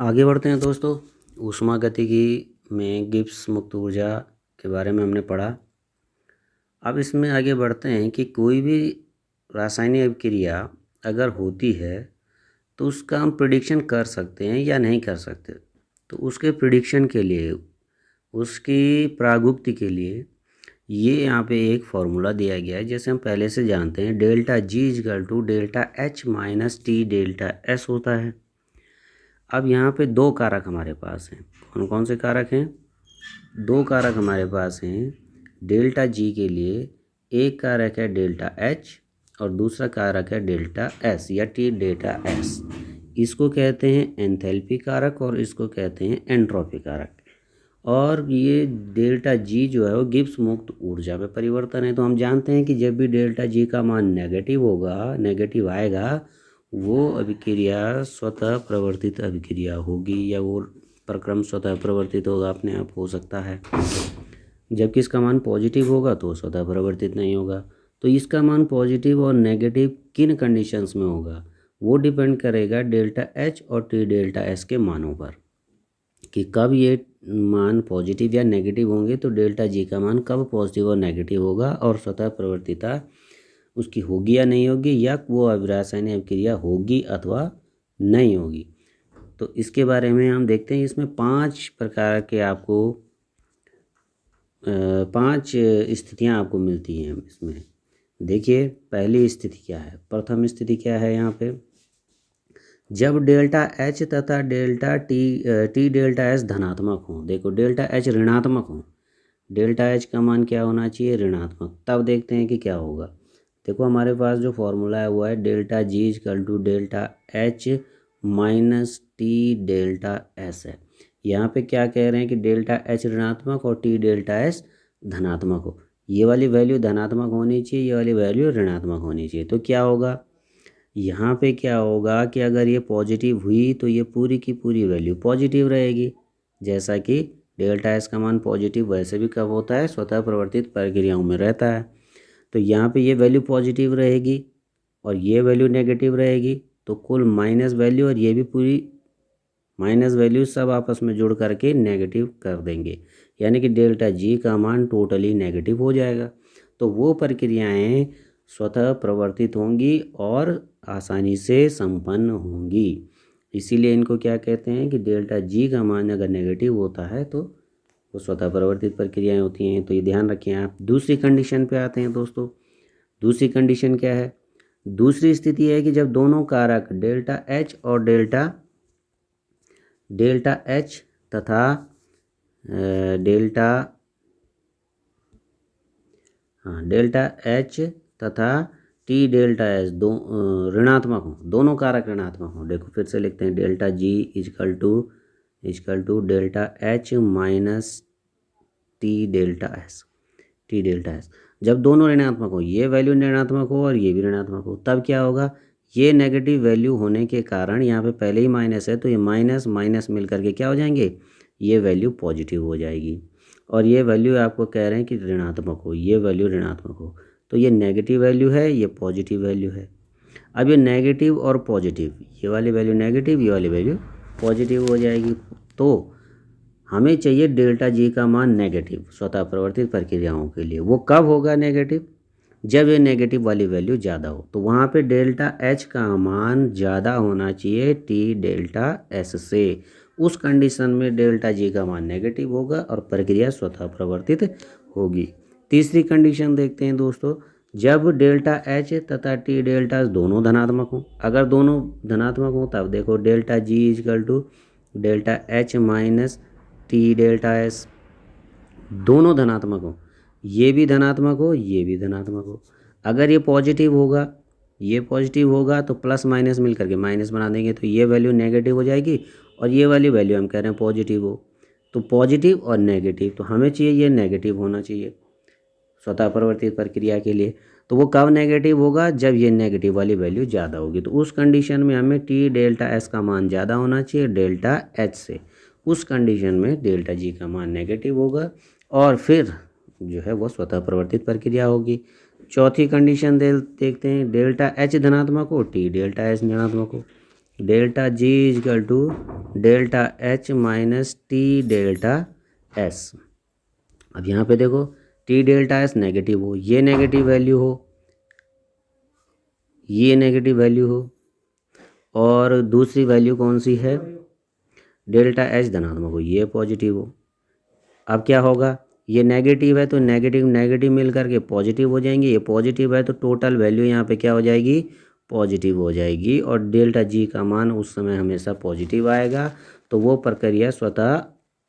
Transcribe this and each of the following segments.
आगे बढ़ते हैं दोस्तों। ऊष्मागतिकी में गिब्स मुक्त ऊर्जा के बारे में हमने पढ़ा। अब इसमें आगे बढ़ते हैं कि कोई भी रासायनिक अभिक्रिया अगर होती है तो उसका हम प्रिडिक्शन कर सकते हैं या नहीं कर सकते। तो उसके प्रिडिक्शन के लिए, उसकी प्रागुक्ति के लिए ये यहाँ पे एक फॉर्मूला दिया गया है, जैसे हम पहले से जानते हैं delta G equal to delta H minus T delta S होता है। अब यहाँ पे दो कारक हमारे पास हैं। कौन कौन से कारक हैं? दो कारक हमारे पास हैं डेल्टा जी के लिए। एक कारक है डेल्टा एच और दूसरा कारक है डेल्टा एस या टी डेल्टा एस। इसको कहते हैं एंथैल्पी कारक और इसको कहते हैं एंट्रोपी कारक। और ये डेल्टा जी जो है वो गिब्स मुक्त ऊर्जा में परिवर्तन है। तो हम जानते हैं कि जब भी डेल्टा जी का मान नेगेटिव होगा, नेगेटिव आएगा, वो अभिक्रिया स्वतः प्रवर्तित अभिक्रिया होगी या वो प्रक्रम स्वतः प्रवर्तित होगा, अपने आप हो सकता है। जबकि इसका मान पॉजिटिव होगा तो स्वतः प्रवर्तित नहीं होगा। तो इसका मान पॉजिटिव और नेगेटिव किन कंडीशंस में होगा वो डिपेंड करेगा डेल्टा एच और टी डेल्टा एस के मानों पर, कि कब ये मान पॉजिटिव या नेगेटिव होंगे। तो डेल्टा जी का मान कब पॉजिटिव और नेगेटिव होगा और स्वतः प्रवर्तिता उसकी होगी या नहीं होगी, या वो रासायनिक अभिक्रिया होगी अथवा नहीं होगी। तो इसके बारे में हम देखते हैं। इसमें 5 प्रकार के आपको 5 स्थितियां आपको मिलती हैं इसमें। देखिए पहली स्थिति क्या है, प्रथम स्थिति क्या है यहाँ पे, जब डेल्टा एच तथा डेल्टा टी डेल्टा एस धनात्मक हो। देखो डेल्टा एच ऋणात्मक हो, डेल्टा एच का मान क्या होना चाहिए? ऋणात्मक। तब देखते हैं कि क्या होगा। देखो हमारे पास जो फॉर्मूला है वो है delta G equal to delta H minus T delta S है। यहाँ पे क्या कह रहे हैं कि डेल्टा एच ऋणात्मक और टी डेल्टा एस धनात्मक हो। ये वाली वैल्यू धनात्मक होनी चाहिए, ये वाली वैल्यू ऋणात्मक होनी चाहिए। तो क्या होगा यहाँ पे, क्या होगा कि अगर ये पॉजिटिव हुई तो ये पूरी की पूरी वैल्यू पॉजिटिव रहेगी। जैसा कि डेल्टा एस का मान पॉजिटिव वैसे भी कब होता है? स्वतः प्रवर्तित प्रक्रियाओं में रहता है। तो यहाँ पे ये वैल्यू पॉजिटिव रहेगी और ये वैल्यू नेगेटिव रहेगी। तो कुल माइनस वैल्यू और ये भी पूरी माइनस वैल्यू सब आपस में जुड़ करके नेगेटिव कर देंगे, यानी कि डेल्टा जी का मान टोटली नेगेटिव हो जाएगा। तो वो प्रक्रियाएं स्वतः प्रवर्तित होंगी और आसानी से संपन्न होंगी। इसीलिए इनको क्या कहते हैं कि डेल्टा जी का मान अगर नेगेटिव होता है तो वो स्वतः प्रवर्तित प्रक्रियाएं होती हैं। तो ये ध्यान रखें आप। दूसरी कंडीशन पे आते हैं दोस्तों। दूसरी कंडीशन क्या है? दूसरी स्थिति है कि जब दोनों कारक डेल्टा एच और डेल्टा एच तथा डेल्टा एच तथा टी डेल्टा एस ऋणात्मक हो, दोनों कारक ऋणात्मक हो। देखो फिर से लिखते हैं delta G equal to delta H minus T delta S. जब दोनों ऋणात्मक हो, ये वैल्यू ऋणात्मक हो और ये भी ऋणात्मक हो, तब क्या होगा? ये नेगेटिव वैल्यू होने के कारण यहाँ पे पहले ही माइनस है तो ये माइनस माइनस मिल करके क्या हो जाएंगे? ये वैल्यू पॉजिटिव हो जाएगी। और ये वैल्यू आपको कह रहे हैं कि ऋणात्मक हो, ये वैल्यू ऋणात्मक हो। तो ये नेगेटिव वैल्यू है, ये पॉजिटिव वैल्यू है। अब ये नेगेटिव और पॉजिटिव, ये वाली वैल्यू नेगेटिव, ये वाली वैल्यू पॉजिटिव हो जाएगी। तो हमें चाहिए डेल्टा जी का मान नेगेटिव स्वतः प्रवर्तित प्रक्रियाओं के लिए। वो कब होगा नेगेटिव? जब ये नेगेटिव वाली वैल्यू ज़्यादा हो। तो वहाँ पे डेल्टा एच का मान ज़्यादा होना चाहिए टी डेल्टा एस से। उस कंडीशन में डेल्टा जी का मान नेगेटिव होगा और प्रक्रिया स्वतः प्रवर्तित होगी। तीसरी कंडीशन देखते हैं दोस्तों, जब डेल्टा एच तथा टी डेल्टा दोनों धनात्मक हों। अगर दोनों धनात्मक हों तब देखो delta G equal to delta H minus T delta S, दोनों धनात्मक हो, ये भी धनात्मक हो, ये भी धनात्मक हो। अगर ये पॉजिटिव होगा तो प्लस माइनस मिल करके माइनस बना देंगे, तो ये वैल्यू नेगेटिव हो जाएगी और ये वाली वैल्यू हम कह रहे हैं पॉजिटिव हो। तो पॉजिटिव और नेगेटिव, तो हमें चाहिए ये नेगेटिव होना चाहिए स्वतः प्रवर्तित प्रक्रिया के लिए। तो वो कब नेगेटिव होगा? जब ये नेगेटिव वाली वैल्यू ज़्यादा होगी। तो उस कंडीशन में हमें टी डेल्टा एस का मान ज़्यादा होना चाहिए डेल्टा एच से। उस कंडीशन में डेल्टा जी का मान नेगेटिव होगा और फिर जो है वो स्वतः प्रवर्तित प्रक्रिया होगी। चौथी कंडीशन देखते हैं, डेल्टा एच धनात्मक हो, टी डेल्टा एस ऋणात्मक हो। Delta G equal to delta H minus T delta S. अब यहाँ पे देखो टी डेल्टा एस नेगेटिव हो, ये नेगेटिव वैल्यू हो, ये नेगेटिव वैल्यू हो, और दूसरी वैल्यू कौन सी है, डेल्टा एच धनात्मक हो, ये पॉजिटिव हो। अब क्या होगा, ये नेगेटिव है तो नेगेटिव नेगेटिव मिल करके पॉजिटिव हो जाएंगे, ये पॉजिटिव है तो टोटल वैल्यू यहाँ पे क्या हो जाएगी, पॉजिटिव हो जाएगी, और डेल्टा जी का मान उस समय हमेशा पॉजिटिव आएगा। तो वो प्रक्रिया स्वतः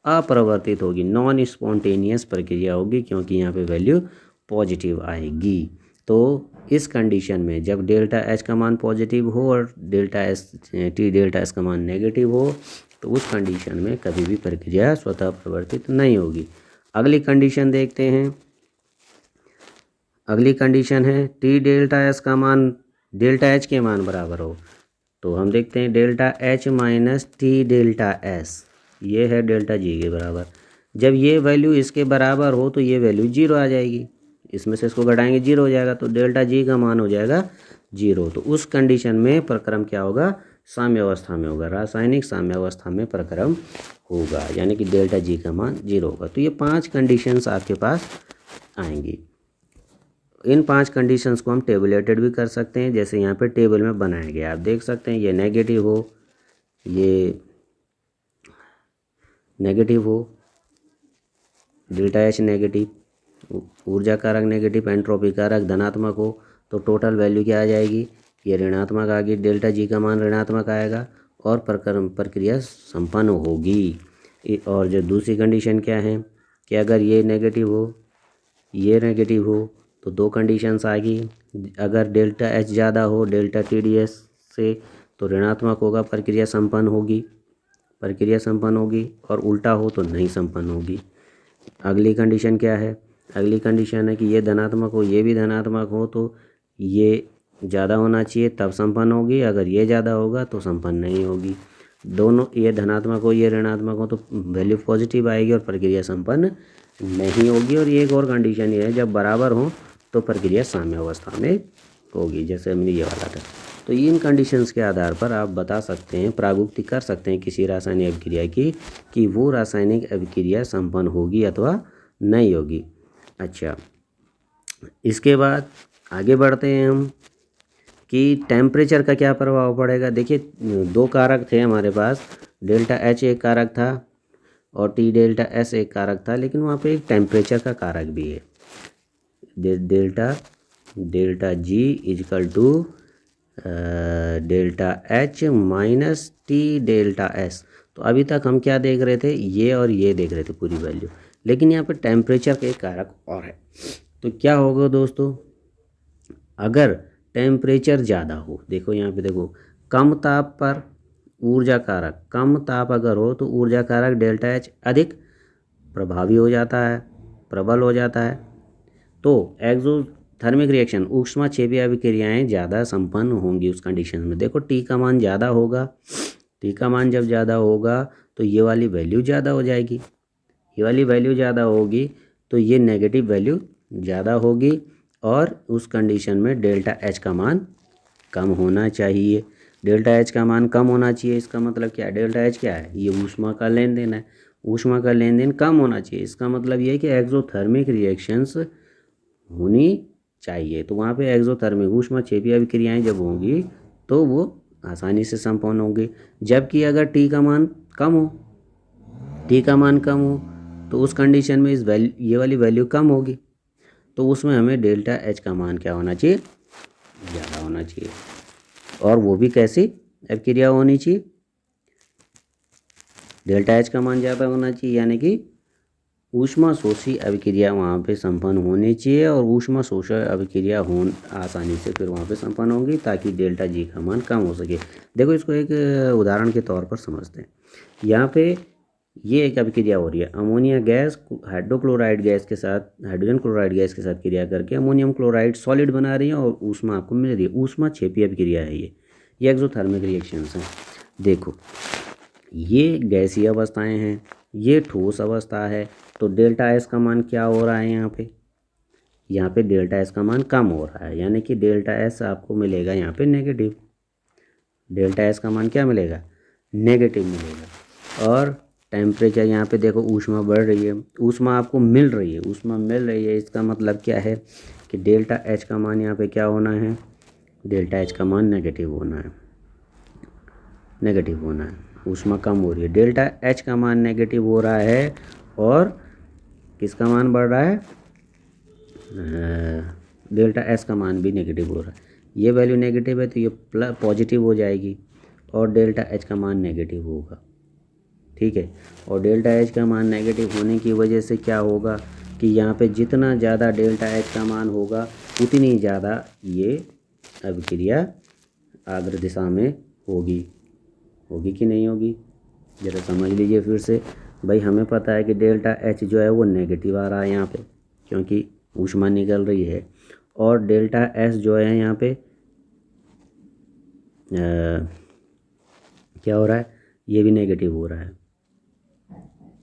अपरिवर्तित होगी, नॉन स्पॉन्टेनियस प्रक्रिया होगी, क्योंकि यहाँ पे वैल्यू पॉजिटिव आएगी। तो इस कंडीशन में जब डेल्टा एच का मान पॉजिटिव हो और delta S T delta S का मान नेगेटिव हो, तो उस कंडीशन में कभी भी प्रक्रिया स्वतः परिवर्तित नहीं होगी। अगली कंडीशन देखते हैं। अगली कंडीशन है टी डेल्टा एस का मान डेल्टा एच के मान बराबर हो। तो हम देखते हैं delta H minus T delta S, ये है डेल्टा जी के बराबर। जब ये वैल्यू इसके बराबर हो तो ये वैल्यू जीरो आ जाएगी, इसमें से इसको घटाएंगे जीरो हो जाएगा, तो डेल्टा जी का मान हो जाएगा जीरो। तो उस कंडीशन में प्रक्रम क्या होगा, साम्य अवस्था में होगा, रासायनिक साम्य अवस्था में प्रक्रम होगा, यानी कि डेल्टा जी का मान जीरो होगा। तो ये 5 कंडीशंस आपके पास आएंगी। इन 5 कंडीशंस को हम टेबुलेटेड भी कर सकते हैं, जैसे यहाँ पे टेबल में बनाया गया, आप देख सकते हैं ये नेगेटिव हो, ये नेगेटिव हो, डेल्टा एच नेगेटिव, ऊर्जा कारक नेगेटिव, एंट्रोपी कारक धनात्मक हो, तो टोटल वैल्यू क्या आ जाएगी, ये ऋणात्मक आ गई, डेल्टा जी का मान ऋणात्मक आएगा और प्रक्रिया संपन्न होगी। और जो दूसरी कंडीशन क्या है कि अगर ये नेगेटिव हो, ये नेगेटिव हो, तो 2 कंडीशंस आ गई। अगर डेल्टा एच ज़्यादा हो डेल्टा टी डी एस से तो ऋणात्मक होगा, प्रक्रिया संपन्न होगी, और उल्टा हो तो नहीं संपन्न होगी। अगली कंडीशन क्या है, अगली कंडीशन है कि ये धनात्मक हो, ये भी धनात्मक हो, तो ये ज़्यादा होना चाहिए तब संपन्न होगी, अगर ये ज़्यादा होगा तो संपन्न नहीं होगी। दोनों, ये धनात्मक हो ये ऋणात्मक हो, तो वैल्यू पॉजिटिव आएगी और प्रक्रिया संपन्न नहीं होगी। और ये एक और कंडीशन ये है, जब बराबर हो तो प्रक्रिया साम्य अवस्था में होगी, जैसे हमने ये वाला था। तो इन कंडीशंस के आधार पर आप बता सकते हैं, प्रागुक्ति कर सकते हैं किसी रासायनिक अभिक्रिया की कि वो रासायनिक अभिक्रिया संपन्न होगी अथवा नहीं होगी। अच्छा, इसके बाद आगे बढ़ते हैं हम कि टेम्परेचर का क्या प्रभाव पड़ेगा। देखिए 2 कारक थे हमारे पास, डेल्टा एच एक कारक था और टी डेल्टा एस एक कारक था, लेकिन वहाँ पे एक टेम्परेचर का कारक भी है, delta G equal to delta H minus T delta S. तो अभी तक हम क्या देख रहे थे, ये और ये देख रहे थे पूरी वैल्यू, लेकिन यहाँ पे टेम्परेचर का एक कारक और है। तो क्या होगा दोस्तों, अगर टेम्परेचर ज़्यादा हो, देखो यहाँ पे देखो, कम ताप पर ऊर्जा कारक, कम ताप अगर हो तो ऊर्जा कारक डेल्टा एच अधिक प्रभावी हो जाता है, प्रबल हो जाता है। तो एक्सोथर्मिक रिएक्शन, ऊष्माक्षेपी अभिक्रियाएँ ज़्यादा संपन्न होंगी उस कंडीशन में। देखो टी का मान ज़्यादा होगा, टी का मान जब ज़्यादा होगा तो ये वाली वैल्यू ज़्यादा हो जाएगी, ये वाली वैल्यू ज़्यादा होगी तो ये नेगेटिव वैल्यू ज़्यादा होगी, और उस कंडीशन में डेल्टा एच का मान कम होना चाहिए। डेल्टा एच का मान कम होना चाहिए, इसका मतलब क्या है, डेल्टा एच क्या है, ये ऊष्मा का लेन देन है, ऊष्मा का लेन देन कम होना चाहिए, इसका मतलब ये है कि एक्सोथर्मिक रिएक्शंस होनी चाहिए। तो वहाँ पे एक्सोथर्मिक ऊष्माक्षेपी अभिक्रियाएँ जब होंगी तो वो आसानी से संपन्न होंगी। जबकि अगर टी का मान कम हो, टी का मान कम हो, तो उस कंडीशन में इस ये वाली वैल्यू कम होगी, तो उसमें हमें डेल्टा एच का मान क्या होना चाहिए, ज़्यादा होना चाहिए। और वो भी कैसी अभिक्रिया होनी चाहिए, डेल्टा एच का मान ज़्यादा होना चाहिए, यानी कि ऊष्मा शोषी अभिक्रिया वहाँ पे संपन्न होनी चाहिए, और ऊष्मा शोषक अभिक्रिया आसानी से फिर वहाँ पे संपन्न होंगी, ताकि डेल्टा जी का मान कम हो सके। देखो इसको एक उदाहरण के तौर पर समझते हैं। यहाँ पे ये एक अभिक्रिया हो रही है, अमोनिया गैस हाइड्रोक्लोराइड गैस के साथ, हाइड्रोजन क्लोराइड गैस के साथ क्रिया करके अमोनियम क्लोराइड सॉलिड बना रही है और ऊष्मा आपको मिल रही है, ऊष्माक्षेपी अभिक्रिया है ये एक्सोथर्मिक रिएक्शंस हैं। देखो ये गैसीय अवस्थाएं हैं, ये ठोस अवस्था है, तो डेल्टा एस का मान क्या हो रहा है, यहाँ पे डेल्टा एस का मान कम हो रहा है, यानी कि डेल्टा एस आपको मिलेगा यहाँ पे नेगेटिव, डेल्टा एस का मान क्या मिलेगा, नेगेटिव मिलेगा। और टेम्परेचर यहाँ पे देखो ऊष्मा बढ़ रही है, ऊष्मा आपको मिल रही है, ऊष्मा मिल रही है, इसका मतलब क्या है कि डेल्टा एच का मान यहाँ पे क्या होना है, डेल्टा एच का मान नेगेटिव होना है, नेगेटिव होना है। ऊष्मा कम हो रही है, डेल्टा एच का मान नेगेटिव हो रहा है और किसका मान बढ़ रहा है, डेल्टा एस का मान भी नेगेटिव हो रहा है। ये वैल्यू नेगेटिव है तो ये पॉजिटिव हो जाएगी और डेल्टा एच का मान नेगेटिव होगा, ठीक है। और डेल्टा एच का मान नेगेटिव होने की वजह से क्या होगा कि यहाँ पे जितना ज़्यादा डेल्टा एच का मान होगा उतनी ज़्यादा ये अभिक्रिया अग्र दिशा में होगी, होगी कि नहीं होगी, ज़रा समझ लीजिए फिर से। भाई हमें पता है कि डेल्टा एच जो है वो नेगेटिव आ रहा है यहाँ पे क्योंकि ऊष्मा निकल रही है, और डेल्टा एस जो है यहाँ पे क्या हो रहा है, ये भी नेगेटिव हो रहा है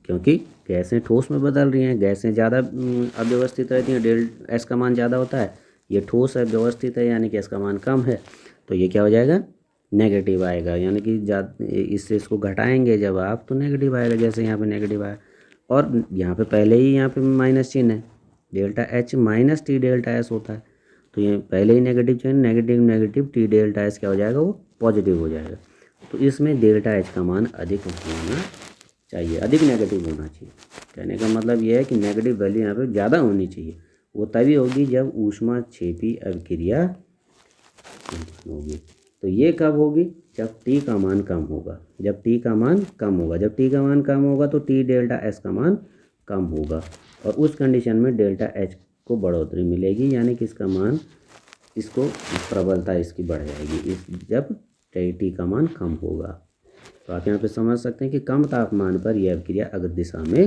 क्योंकि गैसें ठोस में बदल रही हैं, गैसें ज़्यादा अव्यवस्थित रहती हैं, डेल एस का मान ज़्यादा होता है, ये ठोस है व्यवस्थित है यानी कि एस का मान कम है, तो ये क्या हो जाएगा, नेगेटिव आएगा। यानी कि इससे इसको घटाएंगे जब आप तो नेगेटिव आएगा, जैसे यहाँ पे नेगेटिव आया और यहाँ पे पहले ही यहाँ पे माइनस चिन्ह है, delta H minus T delta S होता है, तो ये पहले ही नेगेटिव चिन्ह, negative negative T delta S क्या हो जाएगा, वो पॉजिटिव हो जाएगा। तो इसमें डेल्टा एच का मान अधिक होना चाहिए, अधिक नेगेटिव होना चाहिए। कहने का मतलब ये है कि नेगेटिव वैल्यू यहाँ पे ज़्यादा होनी चाहिए, वो तभी होगी जब ऊष्मा क्षेपी अभिक्रिया होगी। तो ये कब होगी, जब टी का मान कम होगा, जब टी का मान कम होगा, जब टी का मान कम होगा तो टी डेल्टा एस का मान कम होगा और उस कंडीशन में डेल्टा एच को बढ़ोतरी मिलेगी, यानी कि इसका मान, इसको प्रबलता इसकी बढ़ जाएगी जब टी का मान कम होगा। तो आप यहाँ पे समझ सकते हैं कि कम तापमान पर यह अभिक्रिया अग्र दिशा में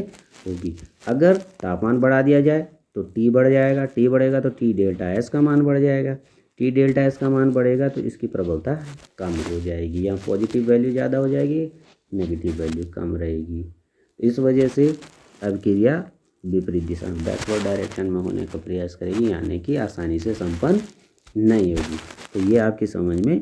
होगी। अगर तापमान बढ़ा दिया जाए तो टी बढ़ जाएगा, टी बढ़ेगा तो टी डेल्टा एस का मान बढ़ जाएगा, टी डेल्टा एस का मान बढ़ेगा तो इसकी प्रबलता कम हो जाएगी, या पॉजिटिव वैल्यू ज़्यादा हो जाएगी, नेगेटिव वैल्यू कम रहेगी। इस वजह से अभिक्रिया विपरीत दिशा में बैकवर्ड डायरेक्शन में होने का प्रयास करेगी, यानी कि आसानी से संपन्न नहीं होगी। तो ये आपकी समझ में